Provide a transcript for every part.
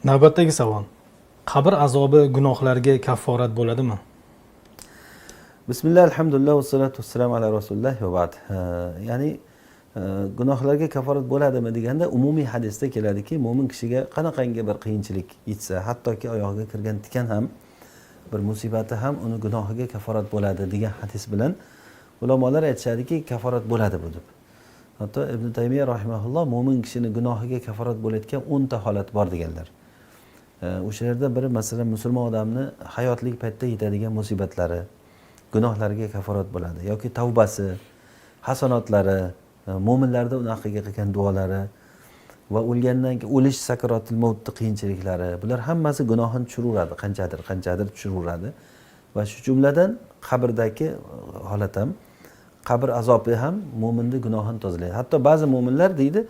Navbatdagi savol. Qabr azobi gunohlarga kafforat bo'ladimi? Bismillah, alhamdulillah, vassalatu vassalamu ala rasulillah va ba'd. Ya'ni gunohlarga kaforat bo'ladimi deganda umumiy hadisda keladiki, mo'min kishiga qanaqangi bir qiyinchilik yetsa, hattoki oyog'iga kirgan tikan ham, bir musibati ham uni gunohiga kaforat bo'ladi degan hadis bilan ulamolar aytishadiki, kaforat bo'ladi bu deb. Hatto Ibn Taymiya rahimahulloh mo'min kishini gunohiga kaforat bo'layotgan 10 ta holat bor deganlar. O'shalardan biri masalan musulmon odamni hayotlik paytda yetadigan musibatlari, gunohlariga kaforat bo'ladi yoki tavbasi, hasanotlari, mo'minlarda uning haqqiga qilgan duolari va o'lgandan keyin o'lish sakaratul mavtni qiyinchiliklari, bular hammasi gunohini tushiraveradi, qanchadir tushiraveradi. Va shu jumladan qabrdagi holat ham, qabr azobi ham mo'minni gunohini tozalaydi. Hatto ba'zi mo'minlar deydi,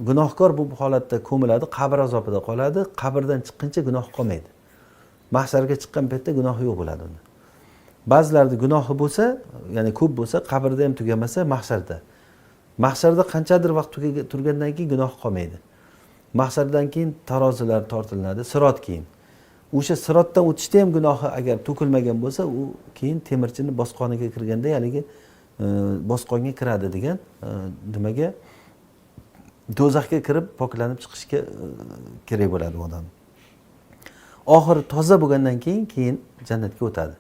gunohkor bu holatda ko'miladi, qabr azobida qoladi, qabrdan chiqquncha gunoh qolmaydi. Mahsharga chiqqan paytda gunohi yo'q bo'ladi unda. Ba'zilarda gunohi bo'lsa, ya'ni ko'p bo'lsa, qabrda ham tugamasa, mahsharda. Mahsharda qanchadir vaqt turgandan keyin gunoh qolmaydi. Mahshardan keyin tarozilar tortilinadi, sirot keyin. O'sha sirotdan o'tishda ham gunohi agar to'kilmagan bo'lsa, u keyin temirchini bosqoniga kirganda haligi bosqonga kiradi degan nimaga do'zaxga kirib poklanib chiqishga kerak bo'ladi odam. Oxiri toza bo'lgandan keyin jannatga o'tadi.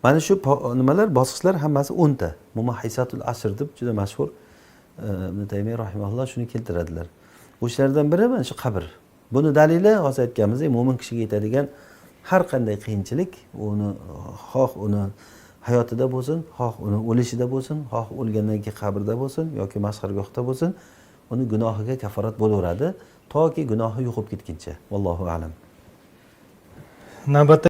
Mana shu nimalar, bosqichlar hammasi 10 ta. Mumahisatul asr deb juda mashhur Ibn Taymiya rahimahulloh shuni keltiradilar. O'shalardan biri mana shu qabr. Buni dalili hozir aytganimizdek, mo'min kishiga yetadigan har qanday qiyinchilik, uni hayotida bo'lsin, xoh uni o'lishida bo'lsin, xoh o'lgandan keyin qabrda bo'lsin yoki mashxargohda bo'lsin, uni gunohiga kaforat bo'laveradi, toki gunohi yo'qib ketguncha. Vallohu a'lam. Navbatdagi